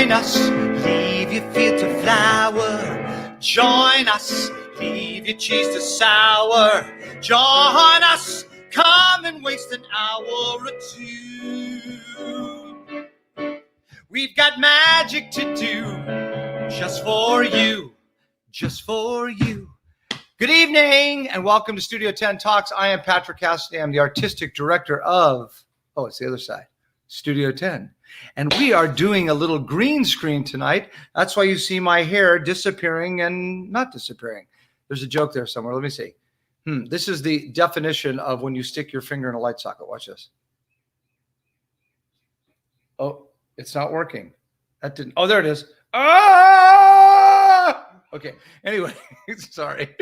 Join us, leave your field to flower. Join us, leave your cheese to sour. Join us, come and waste an hour or two. We've got magic to do, just for you, just for you. Good evening and welcome to Studio Tenn Talks. I am Patrick Cassidy. I'm the Artistic Director of, it's the other side, Studio Tenn. And we are doing a little green screen tonight. That's why you see my hair disappearing and not disappearing. There's a joke there somewhere. Let me see. This is the definition of when you stick your finger in a light socket. Watch this. Oh, it's not working. That didn't. Oh, there it is. Okay. Anyway, sorry.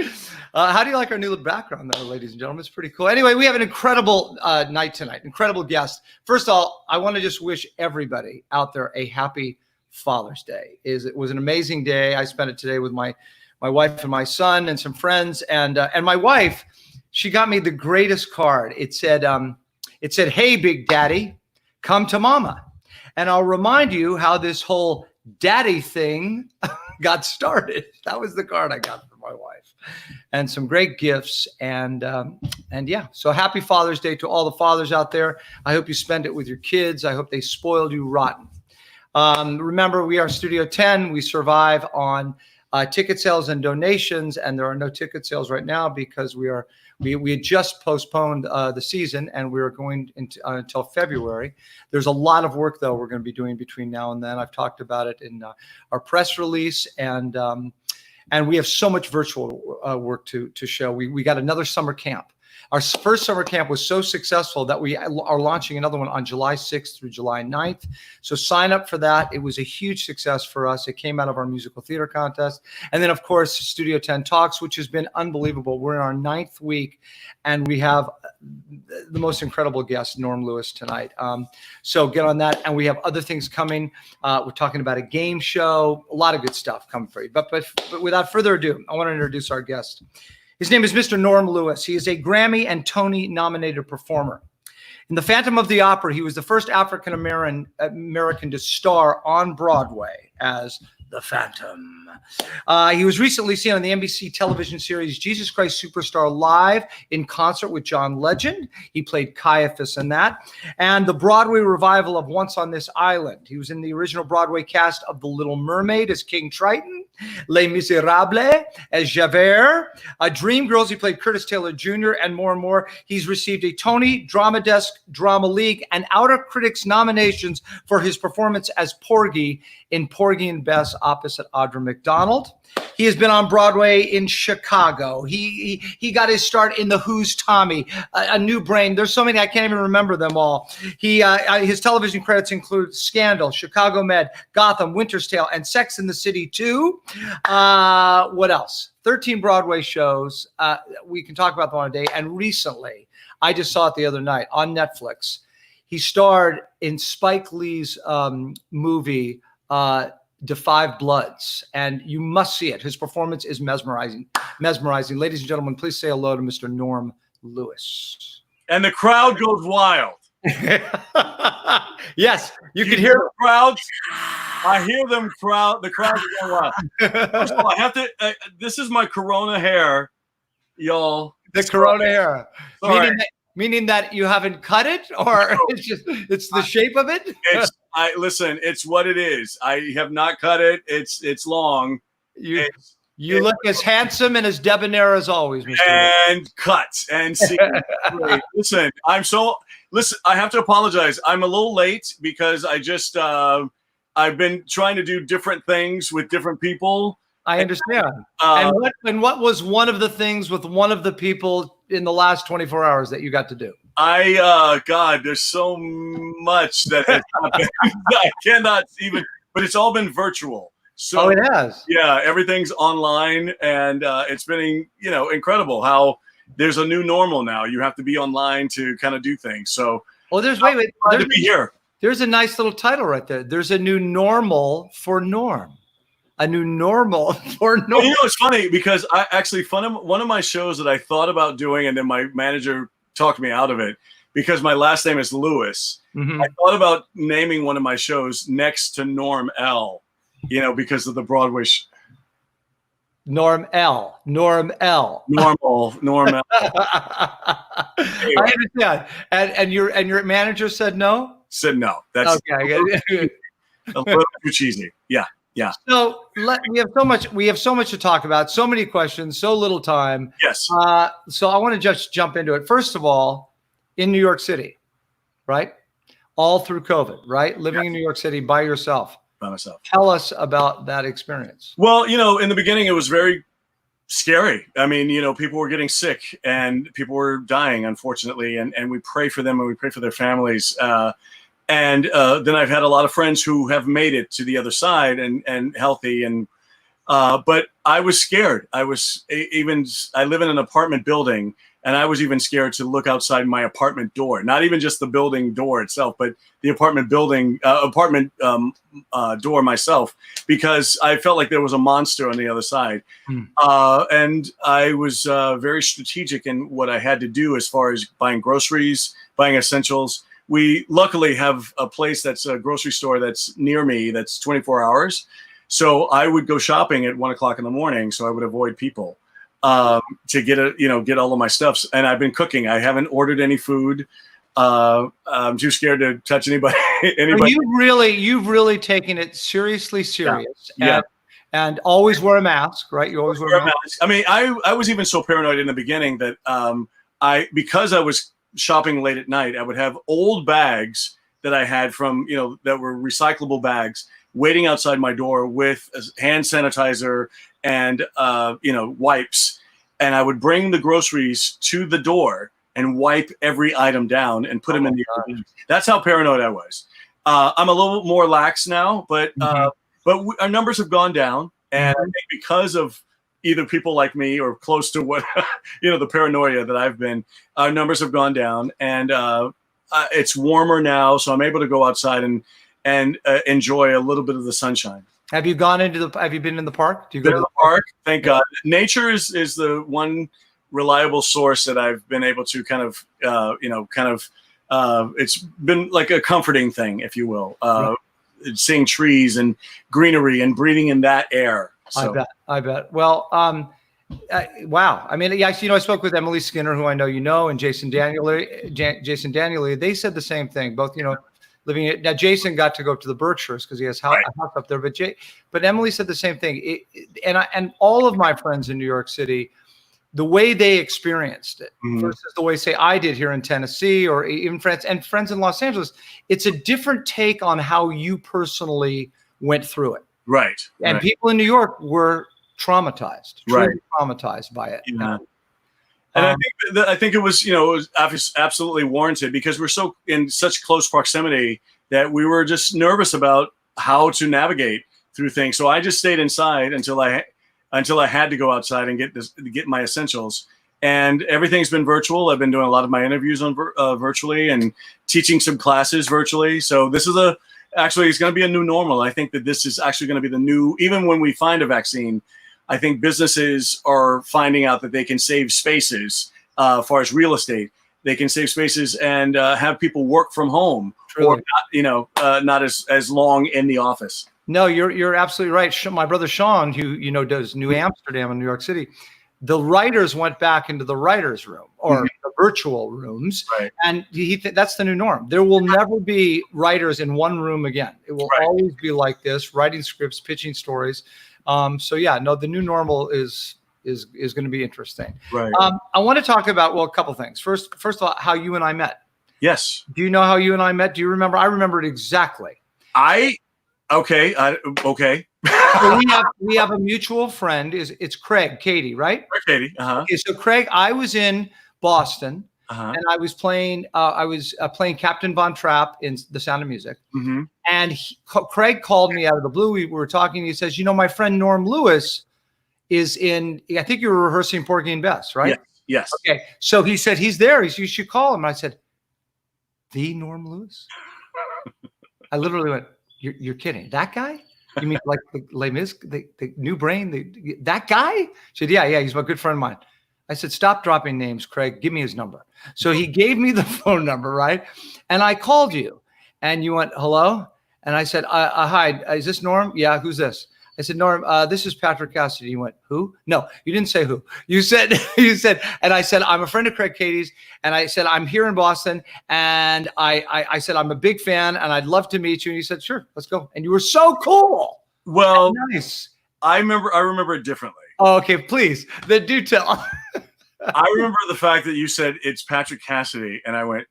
How do you like our new background there, ladies and gentlemen? It's pretty cool. Anyway, we have an incredible night tonight. Incredible guest. First of all, I want to just wish everybody out there a happy Father's Day. It was an amazing day. I spent it today with my wife and my son and some friends. And my wife, she got me the greatest card. It said, "Hey, Big Daddy, come to Mama." And I'll remind you how this whole daddy thing got started. That was the card I got from my wife, and some great gifts. And yeah, so happy Father's Day to all the fathers out there. I hope you spend it with your kids. I hope they spoiled you rotten. Remember, we are Studio Tenn. We survive on ticket sales and donations, and there are no ticket sales right now because we had just postponed the season, and we are going until February. There's a lot of work, though, we're going to be doing between now and then. I've talked about it in our press release, and we have so much virtual work to show. We got another summer camp. Our first summer camp was so successful that we are launching another one on July 6th through July 9th. So sign up for that. It was a huge success for us. It came out of our musical theater contest. And then, of course, Studio Tenn Talks, which has been unbelievable. We're in our 9th week, and we have the most incredible guest, Norm Lewis, tonight. So get on that. And we have other things coming. We're talking about a game show, a lot of good stuff coming for you. But without further ado, I want to introduce our guest. His name is Mr. Norm Lewis. He is a Grammy and Tony-nominated performer. In The Phantom of the Opera, he was the first African-American to star on Broadway as the Phantom. He was recently seen on the NBC television series Jesus Christ Superstar Live in concert with John Legend. He played Caiaphas in that. And the Broadway revival of Once on This Island. He was in the original Broadway cast of The Little Mermaid as King Triton, Les Miserables as Javert, Dreamgirls, he played Curtis Taylor Jr., and more. He's received a Tony, Drama Desk, Drama League, and Outer Critics nominations for his performance as Porgy in Porgy and Bess opposite Audra McDonald. He has been on Broadway in Chicago. He got his start in The Who's Tommy, A New Brain. There's so many, I can't even remember them all. His television credits include Scandal, Chicago Med, Gotham, Winter's Tale, and Sex and the City 2. What else? 13 Broadway shows. We can talk about them on a day. And recently, I just saw it the other night on Netflix. He starred in Spike Lee's movie, Da Five Bloods, and you must see it. His performance is mesmerizing. Ladies and gentlemen, please say hello to Mr. Norm Lewis. And the crowd goes wild. Yes, you can hear the crowds. I hear them the crowd is going wild. First of all, I have to, this is my Corona hair, y'all. The Corona hair. Meaning that you haven't cut it, or it's the shape of it? Listen, it's what it is. I have not cut it. It's long. You look as handsome and as debonair as always, Mr. And cut and see. Listen, I have to apologize. I'm a little late because I just I've been trying to do different things with different people. I understand. And what was one of the things with one of the people in the last 24 hours that you got to do? God, there's so much that has happened. I cannot even, but it's all been virtual. So it has. Yeah, everything's online, and it's been, incredible how there's a new normal now. You have to be online to kind of do things. So, there's to be here. There's a nice little title right there. There's a new normal for Norm. A new normal for Norm. It's funny because one of my shows that I thought about doing, and then my manager talked me out of it. because my last name is Lewis. Mhm. I thought about naming one of my shows next to Norm L, because of the Broadway Norm L. Normal. Norm L. I Anyway, understand. And your manager said no? said no. That's Okay. I get it. a little too cheesy. Yeah. So we have so much to talk about, so many questions, so little time. Yes. So I want to just jump into it. First of all, in New York City, right? All through COVID, right? Living in New York City by yourself. By myself. Tell us about that experience. Well, in the beginning, it was very scary. I mean, people were getting sick and people were dying, unfortunately, and we pray for them and we pray for their families. And then I've had a lot of friends who have made it to the other side and healthy. But I was scared. I live in an apartment building, and I was even scared to look outside my apartment door, not even just the building door itself, but the apartment door myself, because I felt like there was a monster on the other side. And I was very strategic in what I had to do as far as buying groceries, buying essentials. We luckily have a place that's a grocery store that's near me that's 24 hours. So I would go shopping at 1 o'clock in the morning, so I would avoid people to get all of my stuffs. And I've been cooking. I haven't ordered any food. I'm too scared to touch anybody. You've really taken it seriously serious. Yeah. And always wear a mask, right? You always wear a mask. I mean, I was even so paranoid in the beginning that because I was shopping late at night, I would have old bags that I had from, that were recyclable bags waiting outside my door with hand sanitizer and, wipes. And I would bring the groceries to the door and wipe every item down and put them in the other. That's how paranoid I was. I'm a little more lax now, but our numbers have gone down. And I think because of either people like me or close to what, the paranoia that I've been, our numbers have gone down, and it's warmer now. So I'm able to go outside and enjoy a little bit of the sunshine. Have you been in the park? Do you go to the park? Thank God. Nature is the one reliable source that I've been able to kind of, it's been like a comforting thing, if you will, seeing trees and greenery and breathing in that air. So. I bet. Well, wow. I mean, I spoke with Emily Skinner, who I know you know, and Jason Daniely. They said the same thing. Both, living now. Jason got to go to the Berkshires because he has a house up there. But Emily said the same thing. And all of my friends in New York City, the way they experienced it versus the way, say, I did here in Tennessee, or even friends in Los Angeles, it's a different take on how you personally went through it. Right. And people in New York were traumatized, truly traumatized by it. Yeah. And I think it was, it was absolutely warranted, because we're so in such close proximity that we were just nervous about how to navigate through things. So I just stayed inside until I had to go outside and get my essentials. And everything's been virtual. I've been doing a lot of my interviews on virtually and teaching some classes virtually. So this is actually, it's going to be a new normal. I think that this is actually going to be the new, even when we find a vaccine, I think businesses are finding out that they can save spaces as far as real estate. They can save spaces and have people work from home, or not as long in the office. No, you're absolutely right. My brother Sean, who does New Amsterdam in New York City, the writers went back into the writers' room, or the virtual rooms, and that's the new norm. There will never be writers in one room again. It will always be like this: writing scripts, pitching stories. The new normal is going to be interesting. Right. I want to talk about a couple things. First of all, how you and I met. Yes. Do you know how you and I met? Do you remember? I remember it exactly. Okay. So we have a mutual friend. It's Craig Cady, right? Craig Cady. Okay, so Craig, I was in Boston, and I was playing Captain Von Trapp in The Sound of Music. And Craig called me out of the blue. We were talking. He says, my friend Norm Lewis is in. I think you were rehearsing Porgy and Bess, right? Yes. Okay. So he said he's there. You should call him. And I said, the Norm Lewis. I literally went, You're kidding. That guy? You mean like the Les Mis, the New Brain, that guy? She said, yeah, he's a good friend of mine. I said, stop dropping names, Craig. Give me his number. So he gave me the phone number, right? And I called you, and you went, hello? And I said, hi, is this Norm? Yeah, who's this? I said, Norm, this is Patrick Cassidy. You went, who? No, you didn't say who. You said, and I said, I'm a friend of Craig Katie's. And I said, I'm here in Boston. And I said, I'm a big fan and I'd love to meet you. And you said, sure, let's go. And you were so cool. Well, nice. I remember it differently. Oh, okay, please. Then do tell. I remember the fact that you said it's Patrick Cassidy. And I went,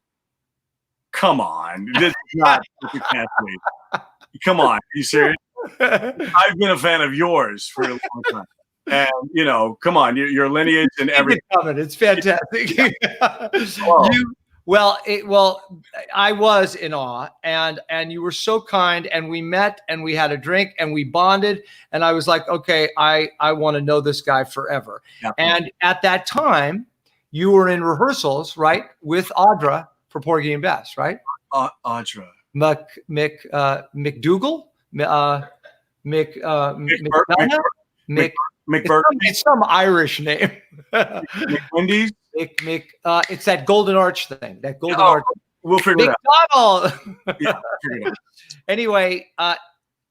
come on. This is not Patrick Cassidy. Come on. Are you serious? I've been a fan of yours for a long time, and come on, your lineage and everything. It's fantastic. I was in awe, and you were so kind, and we met, and we had a drink, and we bonded, and I was like, okay, I want to know this guy forever. Yeah. And at that time, you were in rehearsals, right, with Audra for Porgy and Bess, right? Audra McDougal. It's some Irish name. McWindy's. It's that Golden Arch thing. That Golden Arch. We'll figure it out. Yeah, figure it out. Anyway,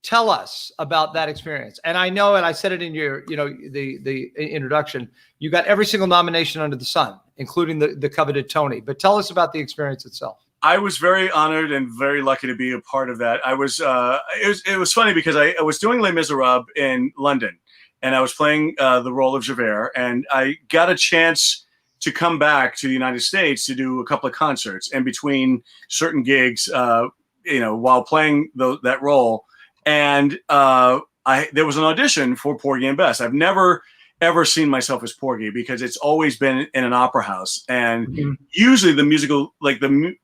tell us about that experience. And I know, and I said it in your, the introduction. You got every single nomination under the sun, including the coveted Tony. But tell us about the experience itself. I was very honored and very lucky to be a part of that. I was. It was funny because I was doing Les Miserables in London, and I was playing the role of Javert, and I got a chance to come back to the United States to do a couple of concerts in between certain gigs, while playing that role. And there was an audition for Porgy and Bess. I've never ever seen myself as Porgy because it's always been in an opera house, and usually the musical, like the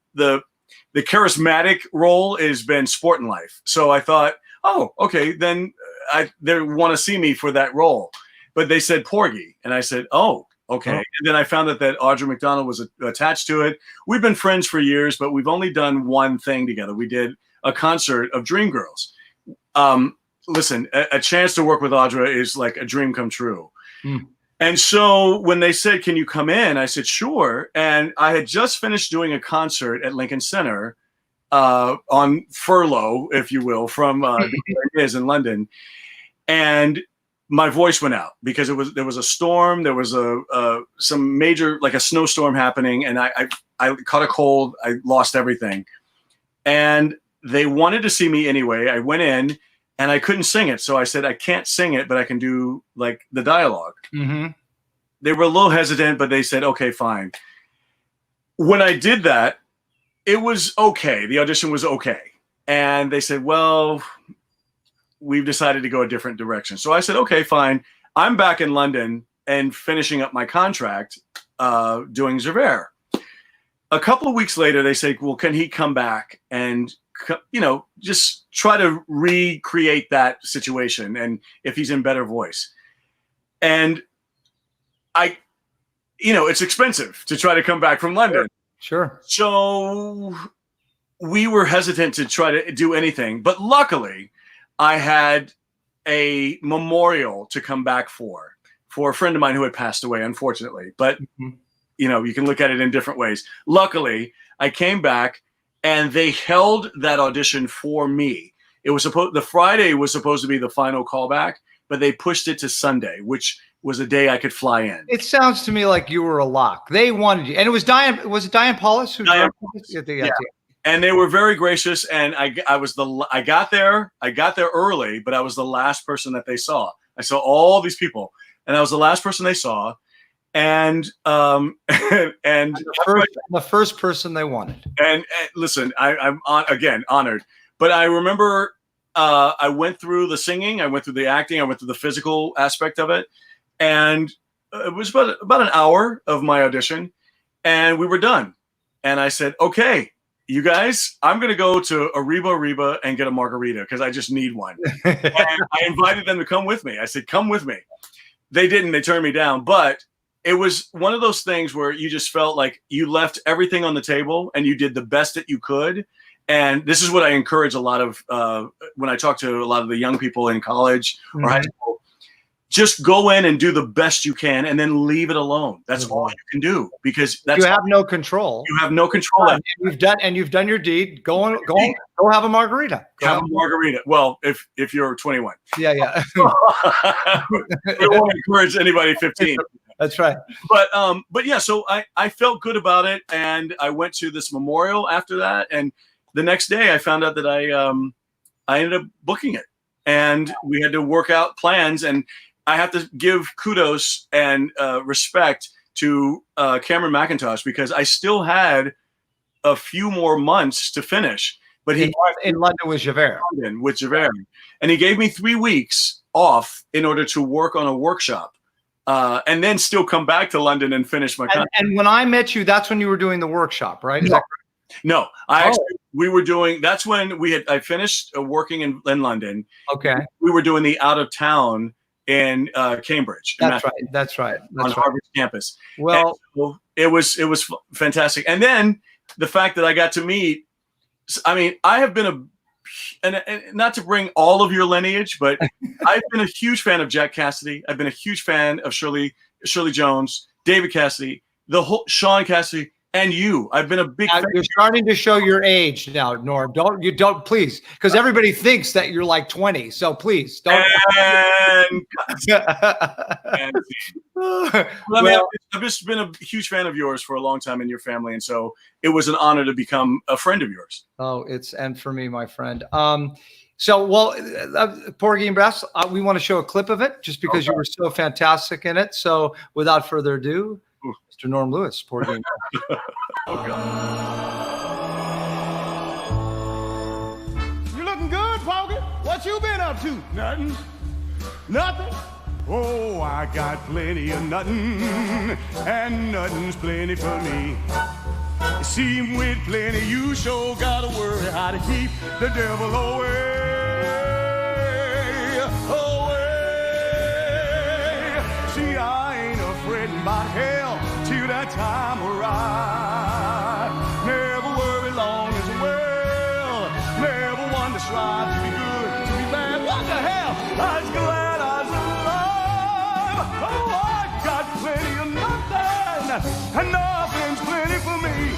charismatic role has been Sport and Life. So I thought, oh, okay, then they want to see me for that role. But they said Porgy, and I said, oh, okay. Oh. And then I found that Audra McDonald was attached to it. We've been friends for years, but we've only done one thing together. We did a concert of Dreamgirls. Listen, a chance to work with Audra is like a dream come true. Mm. And so when they said, can you come in? I said, sure. And I had just finished doing a concert at Lincoln Center on furlough, if you will, from where it is in London. And my voice went out because there was a storm. There was some major, like a snowstorm happening. And I caught a cold. I lost everything. And they wanted to see me anyway. I went in. And I couldn't sing it. So I said, I can't sing it, but I can do like the dialogue. Mm-hmm. They were a little hesitant, but they said, okay, fine. When I did that, it was okay. The audition was okay. And they said, well, we've decided to go a different direction. So I said, okay, fine. I'm back in London and finishing up my contract doing Javert. A couple of weeks later, they said, well, can he come back and just try to recreate that situation, and if he's in better voice. And it's expensive to try to come back from London. Sure. So we were hesitant to try to do anything, but luckily I had a memorial to come back for a friend of mine who had passed away, unfortunately, but you can look at it in different ways. Luckily I came back, and they held that audition for me. It was the Friday was supposed to be the final callback, but they pushed it to Sunday, which was a day I could fly in. It sounds to me like you were a lock. They wanted you, and it was Diane. Was it Diane Paulus? Diane Paulus. Yeah. And they were very gracious. And I got there early, but I was the last person that they saw. I saw all these people, and I was the last person they saw. And the first person they wanted. And listen, I'm again honored. But I remember I went through the singing, I went through the acting, I went through the physical aspect of it, and it was about an hour of my audition, and we were done. And I said, okay, you guys, I'm going to go to Ariba and get a margarita because I just need one. And I invited them to come with me. I said, come with me. They didn't. They turned me down, but it was one of those things where you just felt like you left everything on the table and you did the best that you could. And this is what I encourage a lot of when I talk to a lot of the young people in college or high school. just go in and do the best you can, and then leave it alone. That's all you can do, because you have no control. You have no control. You've done your deed. Go have a margarita. Have a margarita. Well, if you're 21. Yeah, yeah. We won't encourage anybody 15. That's right. But yeah, so I felt good about it, and I went to this memorial after that, and the next day I found out that I ended up booking it, and we had to work out plans, and I have to give kudos and respect to Cameron McIntosh, because I still had a few more months to finish. But he in London with Javert. And he gave me 3 weeks off in order to work on a workshop, and then still come back to London and finish my contract. And when I met you, that's when you were doing the workshop, right? No, we were doing. That's when I finished working in London. Okay. We were doing the out of town in Cambridge. That's right. On Harvard's campus. Well, so it was fantastic. And then the fact that I got to meet, I mean, I have been and not to bring all of your lineage, but I've been a huge fan of Jack Cassidy. I've been a huge fan of Shirley Jones, David Cassidy, the whole Sean Cassidy, and you. I've been a big fan. You're starting to show your age now, Norm. Don't please, because everybody thinks that you're like 20. So please don't. I've just been a huge fan of yours for a long time, in your family, and so it was an honor to become a friend of yours. Oh, and for me, my friend. Porgy and Bess, we want to show a clip of it just because you were so fantastic in it. So without further ado, Mr. Norm Lewis, Porgy and Bess. Oh, God. You looking good, Porgy? What you been up to? Nothing. Nothing? Oh, I got plenty of nothing, and nothing's plenty for me. You see, with plenty, you sure gotta worry how to keep the devil away. See, I ain't afraid about hell till that time arrives. Never worry long as well. Never one to strive to be good, to be bad. What the hell? I was glad I was alive. Oh, I got plenty of nothing, and nothing's plenty for me.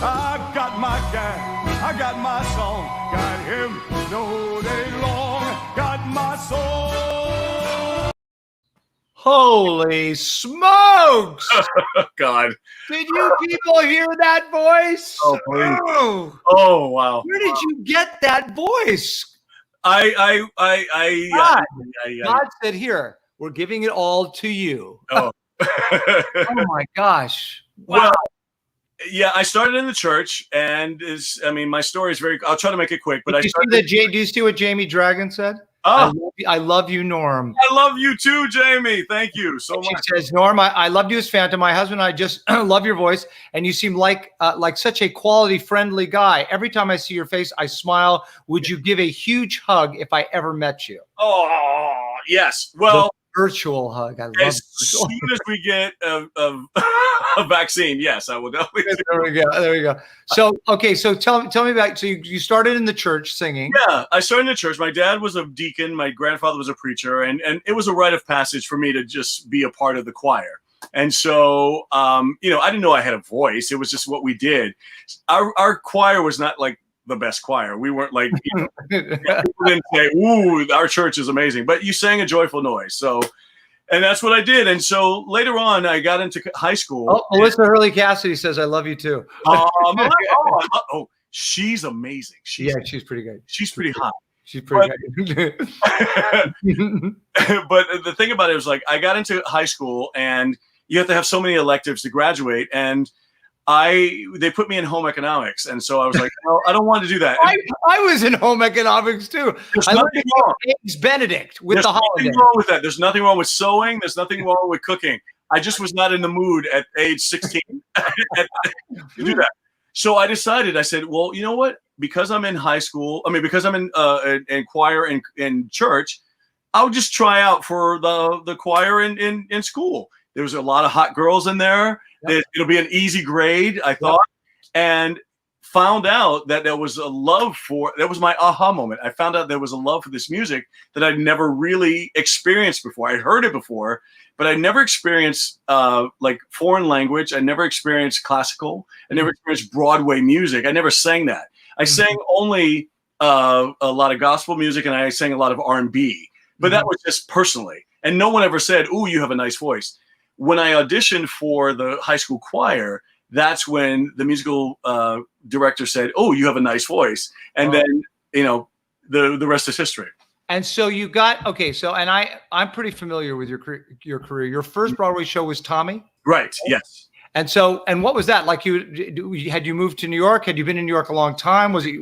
I got my guy, I got my song, got him no day long, got my soul. Holy smokes! God. Did you people hear that voice? Oh, please. Oh, wow. Where did you get that voice? God said, "Here, we're giving it all to you." Oh, oh my gosh! Wow. Well, yeah, I started in the church, and my story is very. I'll try to make it quick, but do you see what Jamie Dragon said? Oh, I love you, Norm. I love you too, Jamie. Thank you so much. She says, Norm, I loved you as Phantom. My husband and I just love your voice, and you seem like such a quality, friendly guy. Every time I see your face, I smile. Would you give a huge hug if I ever met you? Oh, yes. Well, virtual hug. I love as soon as we get a vaccine, yes, I will definitely. There we go. So, okay, so tell me about. So you started in the church singing. Yeah, I started in the church. My dad was a deacon. My grandfather was a preacher, and it was a rite of passage for me to just be a part of the choir. And so, I didn't know I had a voice. It was just what we did. Our choir was not like the best choir. We weren't like, people didn't say, "Ooh, our church is amazing," but you sang a joyful noise. So, and that's what I did. And so later on, I got into high school. Oh, Melissa Hurley Cassidy says, "I love you too." She's amazing. She's pretty good. She's pretty hot. She's pretty good. But the thing about it was, like, I got into high school, and you have to have so many electives to graduate, and they put me in home economics, and so I was like, no, I don't want to do that. I was in home economics too. There's nothing wrong. Eggs Benedict with the holiday. There's nothing wrong with that. There's nothing wrong with sewing. There's nothing wrong with cooking. I just was not in the mood at age 16 to do that. So I decided. I said, well, you know what? Because I'm in high school. Because I'm in choir in church, I'll just try out for the choir in school. There was a lot of hot girls in there. Yep. It'll be an easy grade, I thought. And found out that there was a love for, that was my aha moment. I found out there was a love for this music that I'd never really experienced before. I'd heard it before, but I never experienced like foreign language. I never experienced classical. I never experienced Broadway music. I never sang that. I sang only a lot of gospel music, and I sang a lot of R&B, but that was just personally. And no one ever said, "Ooh, you have a nice voice." When I auditioned for the high school choir, that's when the musical director said, "Oh, you have a nice voice," and then the rest is history. And so you got So and I'm pretty familiar with your career. Your first Broadway show was Tommy, right? Yes. And so, and what was that like? Had you moved to New York? Had you been in New York a long time? Was it?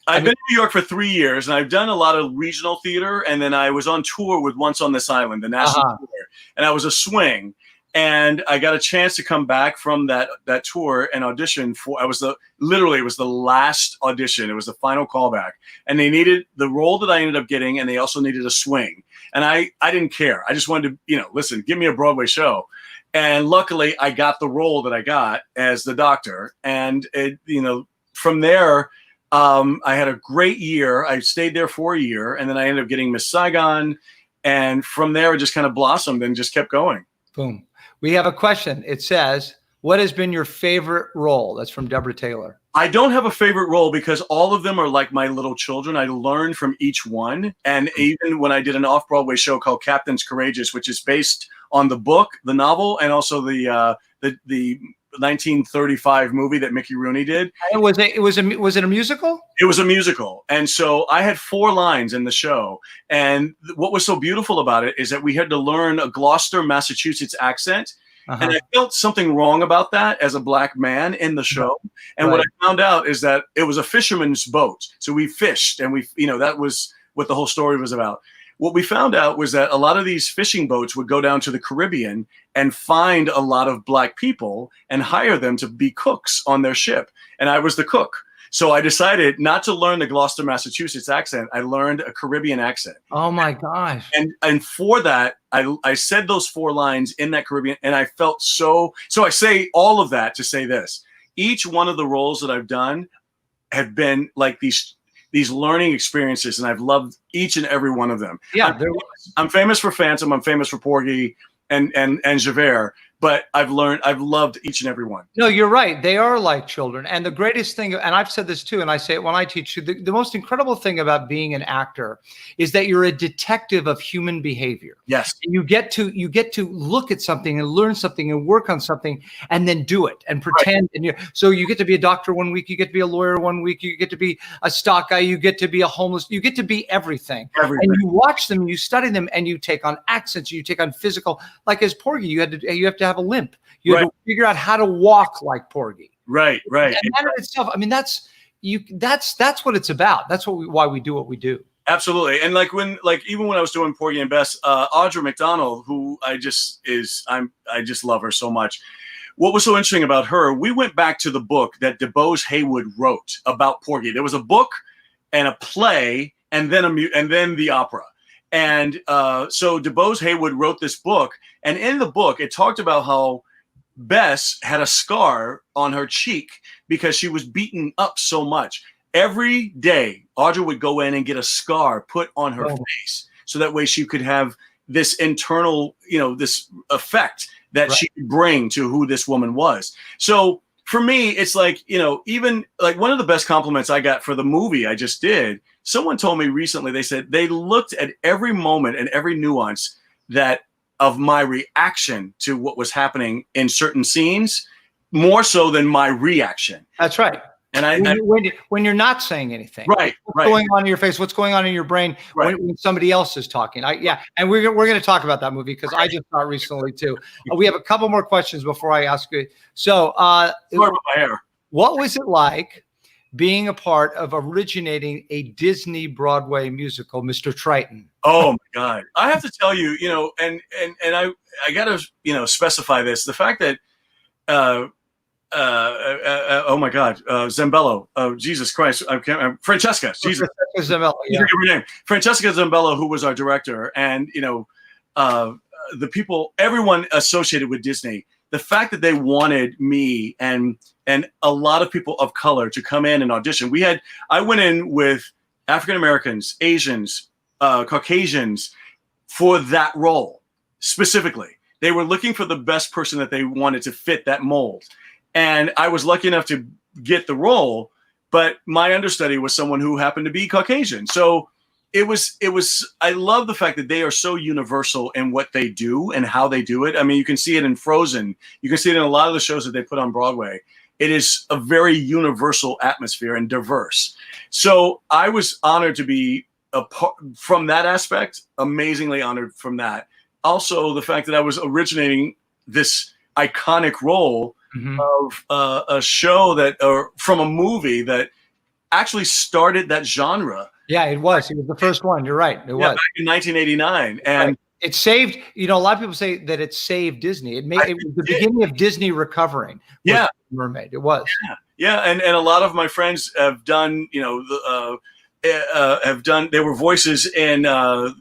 I've been in New York for 3 years, and I've done a lot of regional theater. And then I was on tour with Once on This Island, the national tour, and I was a swing. And I got a chance to come back from that tour and audition for. It was the last audition. It was the final callback, and they needed the role that I ended up getting, and they also needed a swing. And I didn't care. I just wanted to, listen, give me a Broadway show. And luckily, I got the role that I got as the doctor. And from there, I had a great year. I stayed there for a year, and then I ended up getting Miss Saigon. And from there, it just kind of blossomed and just kept going. Boom. We have a question. It says, what has been your favorite role? That's from Deborah Taylor. I don't have a favorite role because all of them are like my little children. I learned from each one. And even when I did an off-Broadway show called Captain's Courageous, which is based on the book, the novel, and also the 1935 movie that Mickey Rooney did. Was it a musical? It was a musical. And so I had 4 lines in the show. And what was so beautiful about it is that we had to learn a Gloucester, Massachusetts accent. And I felt something wrong about that as a Black man in the show. And what I found out is that it was a fisherman's boat. So we fished, and that was what the whole story was about. What we found out was that a lot of these fishing boats would go down to the Caribbean and find a lot of Black people and hire them to be cooks on their ship. And I was the cook. So I decided not to learn the Gloucester, Massachusetts accent. I learned a Caribbean accent. Oh my gosh. And for that, I said those 4 lines in that Caribbean, and I felt so I say all of that to say this. Each one of the roles that I've done have been like these learning experiences, and I've loved each and every one of them. Yeah. I'm famous for Phantom, I'm famous for Porgy and Javert, but I've loved each and every one. No, you're right. They are like children. And the greatest thing, and I've said this too, and I say it when I teach you, the most incredible thing about being an actor is that you're a detective of human behavior. Yes. And you get to look at something and learn something and work on something and then do it and pretend. Right. So you get to be a doctor one week, you get to be a lawyer one week, you get to be a stock guy, you get to be a homeless, you get to be everything. And you watch them, you study them, and you take on accents, you take on physical, like as Porgy, you have to have a limp. You have to figure out how to walk like Porgy. Right. And that in itself, I mean, that's what it's about. That's why we do what we do. Absolutely. And even when I was doing Porgy and Bess, Audra McDonald, who I just love her so much. What was so interesting about her, we went back to the book that DuBose Haywood wrote about Porgy. There was a book and a play and then the opera. And so DuBose Haywood wrote this book, and in the book, it talked about how Bess had a scar on her cheek because she was beaten up so much. Every day, Audra would go in and get a scar put on her face, so that way she could have this internal, this effect that she could bring to who this woman was. So for me, it's like, even like one of the best compliments I got for the movie I just did, someone told me recently, they said they looked at every moment and every nuance of my reaction to what was happening in certain scenes, more so than my reaction. That's right. And when you're not saying anything, what's going on in your face, what's going on in your brain when somebody else is talking. And we're going to talk about that movie because I just saw it recently too. We have a couple more questions before I ask you. So, sorry about my hair. What was it like being a part of originating a Disney Broadway musical, Mr. Triton? Oh my God. I have to tell you, and I got to, specify this, the fact that, oh my God, Zambello, Jesus Christ, Francesca, Jesus, Zambello, Francesca Zambello, who was our director, and, the people, everyone associated with Disney the fact that they wanted me and a lot of people of color to come in and audition. I went in with African Americans, Asians, Caucasians for that role specifically. They were looking for the best person that they wanted to fit that mold. And I was lucky enough to get the role, but my understudy was someone who happened to be Caucasian. So I love the fact that they are so universal in what they do and how they do it. I mean, you can see it in Frozen. You can see it in a lot of the shows that they put on Broadway. It is a very universal atmosphere and diverse. So I was honored to be a part from that aspect, amazingly honored from that. Also, the fact that I was originating this iconic role of a show from a movie that actually started that genre. Yeah, it was. It was the first one. You're right. It was back in 1989, and right. It saved. A lot of people say that it saved Disney. It was the beginning of Disney recovering. Yeah, Mermaid. It was. Yeah, and a lot of my friends have done. They were voices in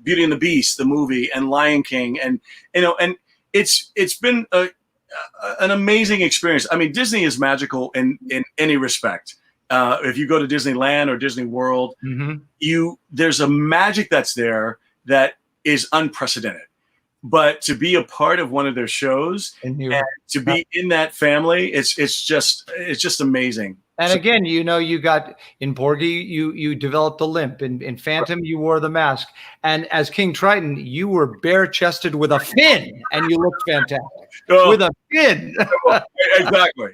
Beauty and the Beast, the movie, and Lion King, and it's been an amazing experience. I mean, Disney is magical in any respect. If you go to Disneyland or Disney World, there's a magic that's there that is unprecedented. But to be a part of one of their shows and to be in that family, it's just amazing. And again, you got in Porgy, you developed the limp. In Phantom, you wore the mask. And as King Triton, you were bare-chested with a fin, and you looked fantastic. With a fin. Exactly.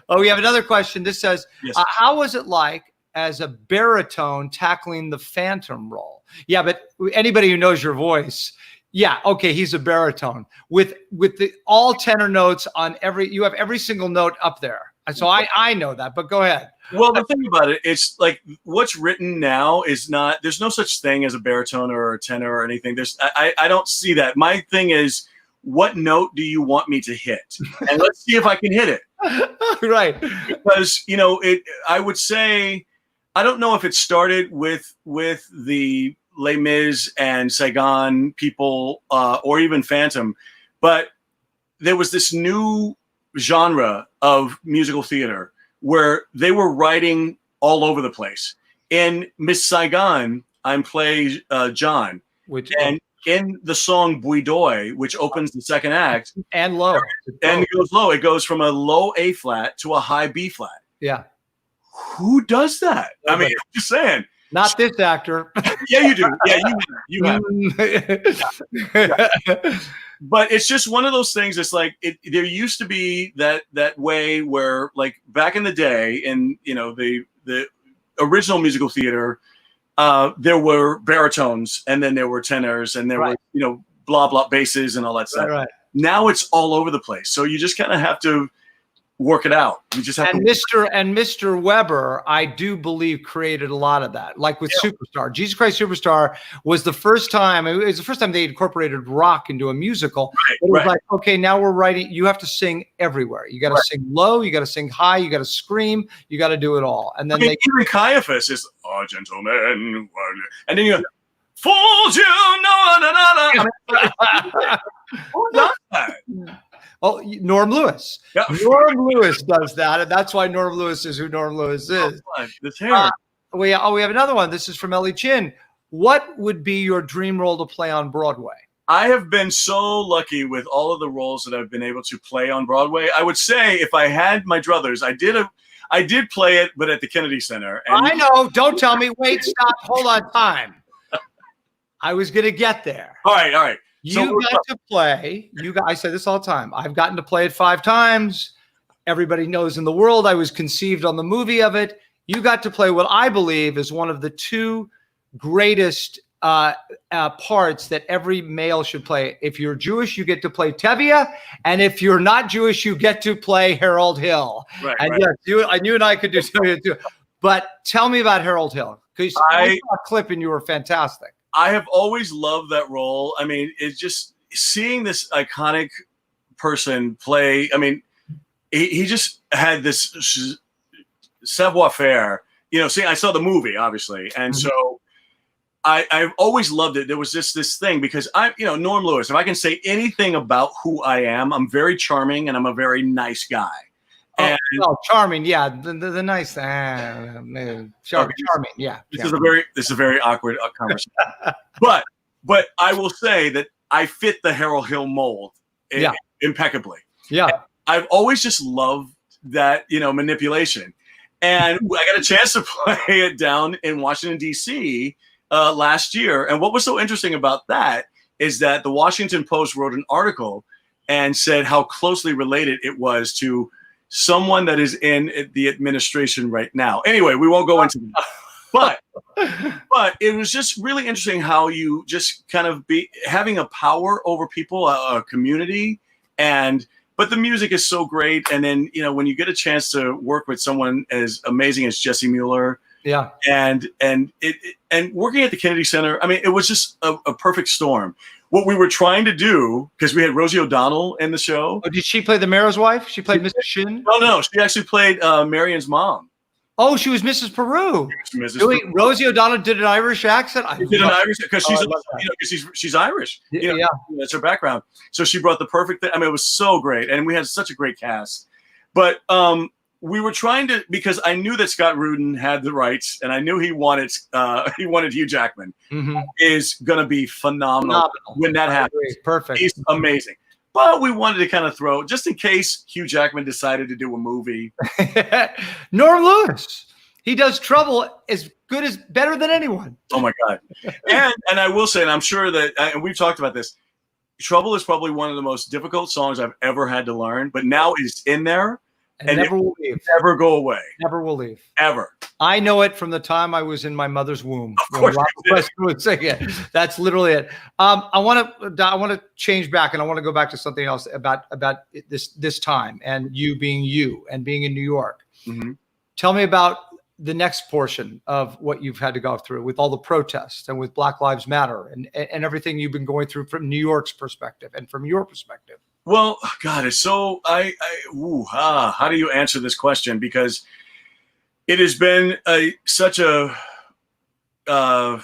Oh, we have another question. This says, yes. How was it like as a baritone tackling the Phantom role? Yeah, but anybody who knows your voice, yeah, okay, he's a baritone. With the all tenor notes on you have every single note up there. So I know that, but go ahead. Well, the thing about it, it's like what's written now is not, there's no such thing as a baritone or a tenor or anything. I don't see that. My thing is, what note do you want me to hit? And let's see if I can hit it. Right. Because, I would say, I don't know if it started with the Les Mis and Saigon people or even Phantom, but there was this new genre of musical theater where they were writing all over the place. In Miss Saigon, I'm playing John, and in the song Bouidoy, which opens the second act, and low, and it goes low. It goes from a low A flat to a high B flat. Yeah, who does that? I mean, I'm just saying. Not this actor. Yeah, you do. Yeah, you have. Yeah. But it's just one of those things. It's like there used to be that way where, like back in the day, in the original musical theater, there were baritones, and then there were tenors, and there were blah blah basses and all that stuff. Right. Now it's all over the place. So you just kind of have to work it out. You just have Mr. Weber, I do believe, created a lot of that. Like with Superstar. Jesus Christ Superstar was the first time. It was the first time they incorporated rock into a musical. Right, it was like, okay, now we're writing. You have to sing everywhere. You got to sing low. You got to sing high. You got to scream. You got to do it all. And then even Caiaphas is, "Oh, gentlemen," and then you fools you, no. Who does that? Oh, Norm Lewis. Yeah. Norm Lewis does that, and that's why Norm Lewis is who Norm Lewis is. We have another one. This is from Ellie Chin. What would be your dream role to play on Broadway? I have been so lucky with all of the roles that I've been able to play on Broadway. I would say if I had my druthers, I did play it, but at the Kennedy Center. And I know. Don't tell me. Wait, stop. Hold on. Time. I was going to get there. All right. You got to play. I say this all the time. I've gotten to play it 5 times. Everybody knows in the world I was conceived on the movie of it. You got to play what I believe is one of the 2 greatest parts that every male should play. If you're Jewish, you get to play Tevye, and if you're not Jewish, you get to play Harold Hill. Right, and right. yes, you and I could do Tevye too. But tell me about Harold Hill, because I saw a clip and you were fantastic. I have always loved that role. I mean, it's just seeing this iconic person play. I mean, he just had this savoir-faire. I saw the movie, obviously. And so I've always loved it. There was just this thing because Norm Lewis, if I can say anything about who I am, I'm very charming and I'm a very nice guy. And charming. Yeah. The nice, charming. Yeah. This is a very awkward conversation. but I will say that I fit the Harold Hill mold impeccably. Yeah. And I've always just loved that, manipulation. And I got a chance to play it down in Washington, D.C. Last year. And what was so interesting about that is that the Washington Post wrote an article and said how closely related it was to someone that is in the administration right now. Anyway, we won't go into that. But it was just really interesting how you just kind of be having a power over people, a community, but the music is so great. And then, when you get a chance to work with someone as amazing as Jesse Mueller, and working at the Kennedy Center, I mean, it was just a perfect storm. What we were trying to do, because we had Rosie O'Donnell in the show. Oh, did she play the mayor's wife? She played Mrs. Shin? No, she actually played Marion's mom. Oh, she was Mrs. Peru. Rosie O'Donnell did an Irish accent. She did an Irish because she's Irish. That's her background. So she brought the perfect thing. I mean, it was so great, and we had such a great cast. But we were trying to, because I knew that Scott Rudin had the rights, and I knew he wanted Hugh Jackman. Is going to be phenomenal when that happens. Perfect. He's amazing. But we wanted to kind of throw, just in case Hugh Jackman decided to do a movie. Norm Lewis. He does Trouble better than anyone. Oh my God. And I will say, and I'm sure that, and we've talked about this, Trouble is probably one of the most difficult songs I've ever had to learn, but now it's in there. And never will leave. Never go away. Never will leave. Ever. I know it from the time I was in my mother's womb. Of course, would sing it. That's literally it. I want to change back, and I want to go back to something else about this time and you being you and being in New York. Tell me about the next portion of what you've had to go through with all the protests and with Black Lives Matter and everything you've been going through from New York's perspective and from your perspective. Well, God, it's so how do you answer this question? Because it has been such a how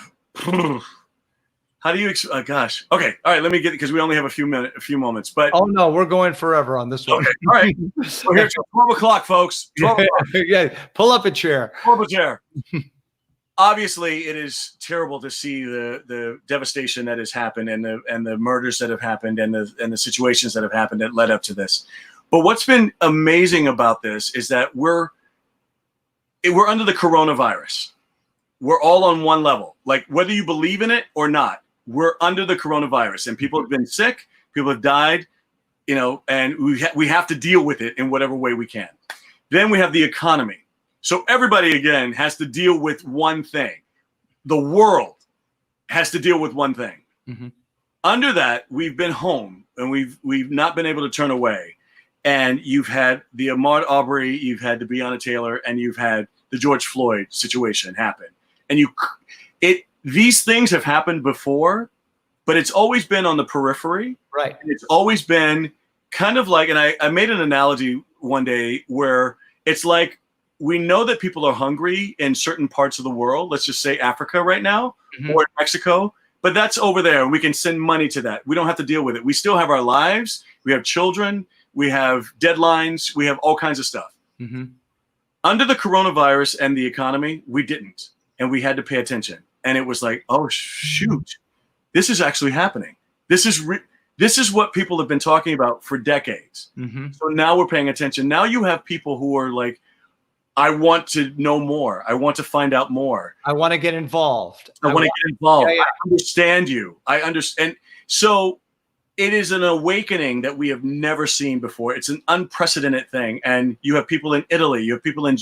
do you gosh. Okay. All right, let me get it, because we only have a few moments. But oh no, we're going forever on this one. Okay. All right. Well, here's 12 o'clock, folks. 12 o'clock. Yeah, pull up a chair. Pull up a chair. Obviously, it is terrible to see the devastation that has happened and the murders that have happened and the situations that have happened that led up to this. But what's been amazing about this is that we're under the coronavirus. We're all on one level. Like, whether you believe in it or not, we're under the coronavirus, and people have been sick, people have died, and we have to deal with it in whatever way we can. Then we have the economy. So everybody, again, has to deal with one thing. The world has to deal with one thing. Under that, we've been home, and we've not been able to turn away. And you've had the Ahmaud Arbery, you've had the Breonna Taylor, and you've had the George Floyd situation happen. And these things have happened before, but it's always been on the periphery. Right. And it's always been kind of like, and I made an analogy one day where it's like, we know that people are hungry in certain parts of the world. Let's just say Africa right now, or Mexico, but that's over there. We can send money to that. We don't have to deal with it. We still have our lives. We have children. We have deadlines. We have all kinds of stuff. Under the coronavirus and the economy, we didn't. And we had to pay attention. And it was like, oh, shoot, this is actually happening. This is what people have been talking about for decades. So now we're paying attention. Now you have people who are like, I want to know more. I want to find out more. I want to get involved. I want to get involved. Yeah. I understand you. I understand. So it is an awakening that we have never seen before. It's an unprecedented thing. And you have people in Italy. You have people in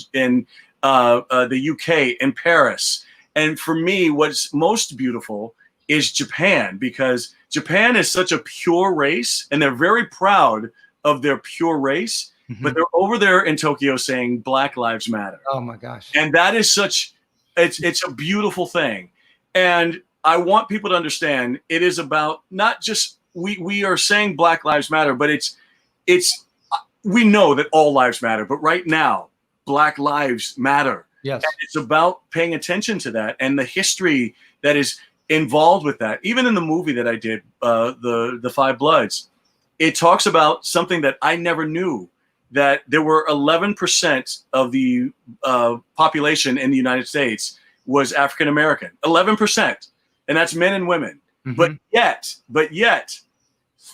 the UK, in Paris. And for me, what's most beautiful is Japan, because Japan is such a pure race, and they're very proud of their pure race. But they're over there in Tokyo saying Black Lives Matter. Oh my gosh. And that is it's a beautiful thing. And I want people to understand it is about not just, we are saying Black Lives Matter, but we know that all lives matter, but right now, Black Lives Matter. Yes. And it's about paying attention to that and the history that is, involved with that. Even in the movie that I did, the Five Bloods, it talks about something that I never knew, that there were 11% of the population in the United States was African American. 11%, and that's men and women. But yet,